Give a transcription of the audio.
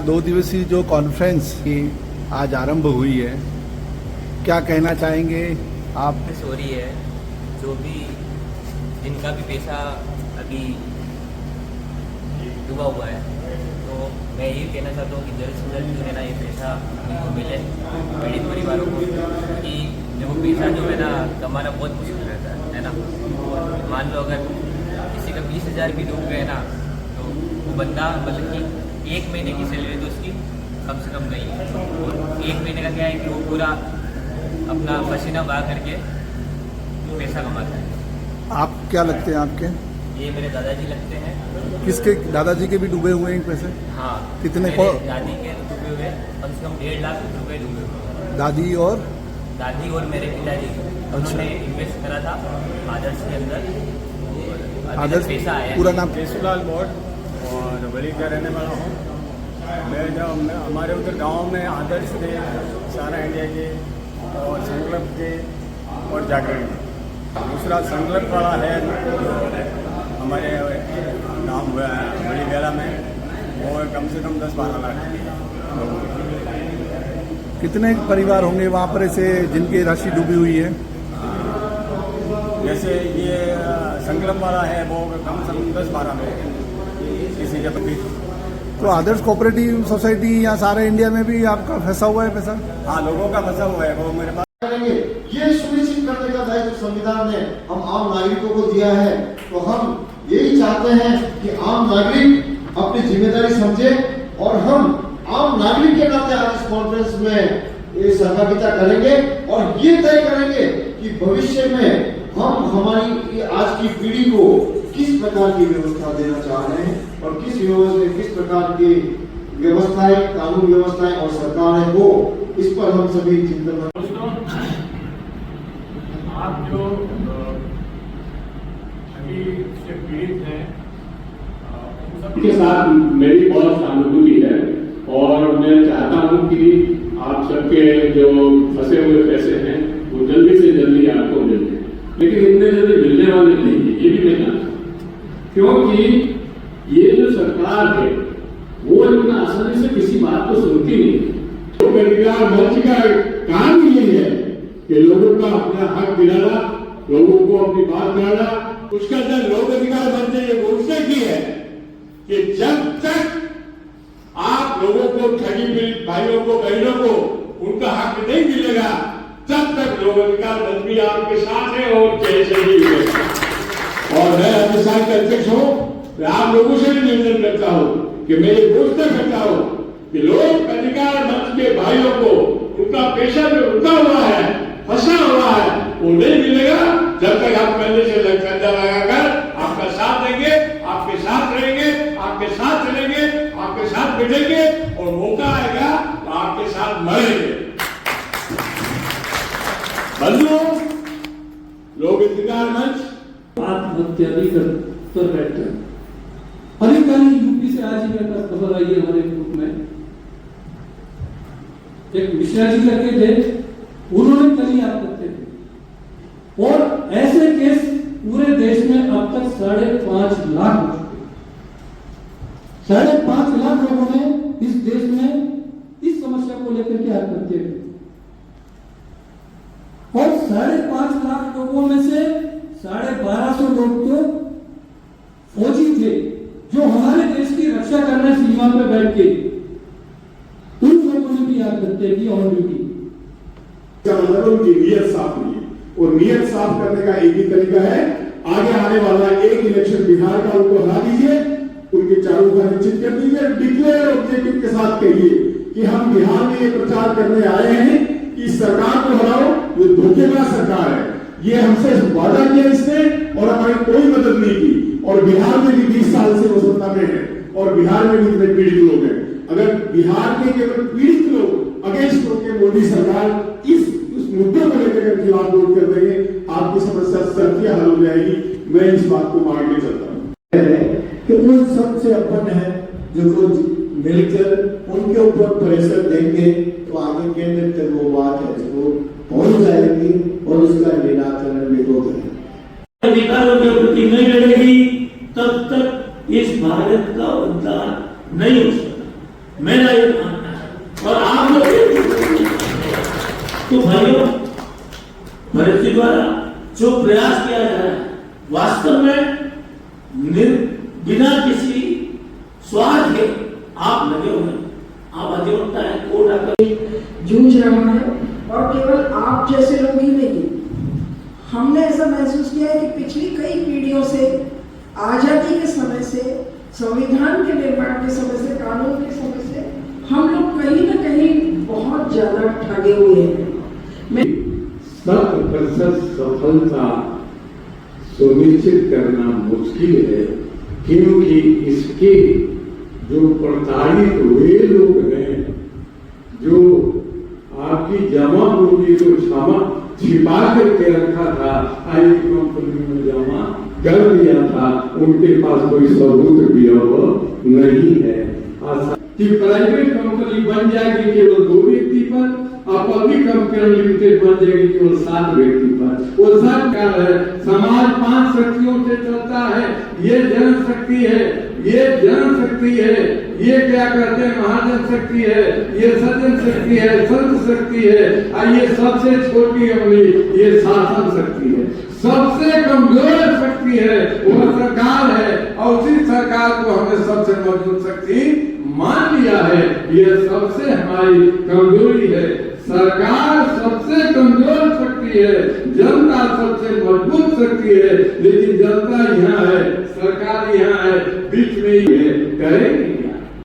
2 दिवसीय जो कॉन्फ्रेंस की आज आरंभ हुई है, क्या कहना चाहेंगे आप? हो रही है, जो भी जिनका भी पैसा अभी डूबा हुआ है, तो मैं यही कहना चाहता हूँ कि जल्द से जल्द जो है ना ये पैसा उनको मिले पीड़ित परिवारों को, क्योंकि देखो पैसा जो है ना कमाना बहुत मुश्किल रहता है ना। मान लो अगर किसी का 20,000 भी डूब गए ना, तो वो बंदा मतलब कि 1 महीने की सैलरी तो उसकी कम से कम नहीं है, और 1 महीने का क्या है कि वो पूरा अपना पसीना बहा करके पैसा कमाता है। आप क्या लगते हैं आपके? ये मेरे दादाजी लगते हैं। किसके? दादाजी के भी डूबे हुए हैं पैसे? हाँ। कितने को? दादी के डूबे हुए कम से कम 1.5 लाख रुपए डूबे हुए। दादी और मेरे पिताजी उन्होंने इन्वेस्ट करा था आदर्श के अंदर। आदर्श पैसा आया। पूरा नाम? केशुलाल मोड और बड़ी का रहने वाला हूँ मैं। जब हमारे उधर गांव में आदर्श थे, सारा इंडिया के और संकल्प के और जागरण के। दूसरा संकल्प वाला है हमारे नाम हुआ है बड़ी बेला में, वो कम से कम 10-12 लाख। कितने परिवार होंगे वहाँ पर ऐसे जिनकी राशि डूबी हुई है? जैसे ये संकल्प वाला है वो कम से कम 10-12 में किसी के प्रति। तो आदर्श कोऑपरेटिव सोसाइटी या सारे इंडिया में भी आपका फंसा हुआ है पैसा? हाँ, लोगों का फंसा हुआ है, वो मेरे पास। ये सुनिश्चित करने का दायित्व संविधान ने हम आम नागरिकों को दिया है, तो हम यही चाहते हैं कि आम नागरिक अपनी जिम्मेदारी समझे और हम आम नागरिक के नाते आज इस कॉन्फ्रेंस में ये सहभागिता करेंगे और ये तय करेंगे कि भविष्य में हम हमारी आज की पीढ़ी को किस प्रकार की व्यवस्था देना चाह रहे हैं और किस प्रकार की व्यवस्थाएं, कानून व्यवस्थाएं और सरकारें हो, इस पर हम सभी चिंतन। आप जो अभी से पीड़ित हैं के साथ मेरी बहुत सहानुभूति है और मैं चाहता हूं कि आप सबके जो फंसे हुए पैसे हैं वो जल्दी से जल्दी आपको मिल जाए, लेकिन इतने जल्दी मिलने वाले नहीं है, ये भी मैं जानता हूं, क्योंकि ये जो सरकार है वो इतना आसानी से किसी बात को सुनती नहीं। तो अधिकार मंच का काम यही है कि लोगों का अपना हक दिलाना, लोगों को अपनी बात कहना। उसका अंदर लोक अधिकार मंच ये घोषणा की है कि जब तक आप लोगों को ठगी पीड़ित भाइयों को, बहनों को उनका हक नहीं मिलेगा, तब तक लोक अधिकार मंच भी आपके साथ है और कैसे ही मिलेगा। और मैं अधिशासी का अध्यक्ष हूं, मैं आप लोगों से भी निवेदन करता हूं कि मैं ये घोषणा करता हूं कि लोक अधिकार मंच के भाइयों को उनका पैसा जो रुका हुआ है, फंसा हुआ है, वो नहीं मिलेगा जब तक आप पहले से लक्ष्य लगाकर आपका साथ देंगे, आपके साथ रहेंगे, आपके साथ चलेंगे, आपके साथ बैठेंगे और मौका आएगा तो आपके साथ मरेंगे। बंधुओं, लोक अधिकार मंच आत्महत्या भी कर बैठते हैं। अधिकारी यूपी से आज ही मेरे पास खबर आई है हमारे ग्रुप में, एक मिश्रा जी करके थे, उन्होंने कल ही आत्महत्या की और ऐसे केस पूरे देश में अब तक 5.5 लाख हो चुके। 5.5 लाख लोगों ने इस देश में इस समस्या को लेकर के आत्महत्या की और 5.5 लाख लोगों में से 1250 लोग तो फौजी थे जो हमारे देश की रक्षा करने सीमा पर बैठ के, उन लोगों ने भी आत्महत्या की ऑन ड्यूटी। मतलब उनकी नीयत साफ नहीं है और नीयत साफ करने का एक ही तरीका है, आगे आने वाला एक इलेक्शन बिहार का उनको हरा दीजिए, उनके चारों का निश्चित कर दीजिए, डिक्लेयर ऑब्जेक्टिव के साथ कहिए कि हम बिहार में ये प्रचार करने आए हैं कि सरकार को हराओ, ये धोखेबाज सरकार है, ये हमसे वादा किया इसने और हमारी कोई मदद नहीं की। और बिहार में भी 20 साल से वो सत्ता में है और बिहार में भी इतने पीड़ित लोग हैं। अगर बिहार के केवल पीड़ित लोग अगेंस्ट होकर मोदी सरकार इस मुद्दे को लेकर खिलाफ वोट कर देंगे, आपकी समस्या सर्दियां हल हो जाएगी। मैं इस बात को मान के चलता हूँ कि उन सबसे अपन है जो कुछ मिलकर उनके ऊपर प्रेशर देंगे तो आगे केंद्र तक वो बात है जो पहुंच जाएगी और उसका निराकरण भी होगा। अधिकारों के प्रति नहीं लड़ेगी तब तक इस भारत का उद्धार नहीं हो सकता। मेरा अधिवक्ता है, कोर्ट आकर जूझ रहा है। और केवल आप जैसे लोग ही नहीं, हमने ऐसा महसूस किया है कि पिछली कई पीढ़ियों से, आजादी के समय से, संविधान के निर्माण के समय से, कानून के समय से हम लोग कहीं ना कहीं बहुत ज्यादा ठगे हुए हैं। 100% सफलता सुनिश्चित करना मुश्किल है, क्योंकि इसके जो प्रताड़ित हुए लोग हैं, जो आपकी जमा पूंजी को छिपा करके रखा था, आई कंपनी में जमा कर दिया था, उनके पास कोई सबूत भी अब नहीं है। कि प्राइवेट कंपनी बन जाएगी केवल 2 व्यक्ति पर और पब्लिक कंपनी लिमिटेड बन जाएगी केवल 7 व्यक्ति पर। वो सब क्या है, समाज 5 शक्तियों से चलता है। ये जनशक्ति है, ये जनशक्ति है, ये क्या कहते हैं महाजन शक्ति है, ये सज्जन शक्ति है, संत शक्ति है, और ये सबसे छोटी अपनी ये शासन शक्ति है। सबसे कमजोर शक्ति है वो सरकार है, और उसी सरकार को हमने सबसे मजबूत शक्ति मान लिया है। ये सबसे हमारी कमजोरी है। सरकार सबसे कमजोर शक्ति है, जनता सबसे मजबूत शक्ति है। लेकिन जनता यहाँ है, सरकार यहाँ है, बीच में ही है, करेंगे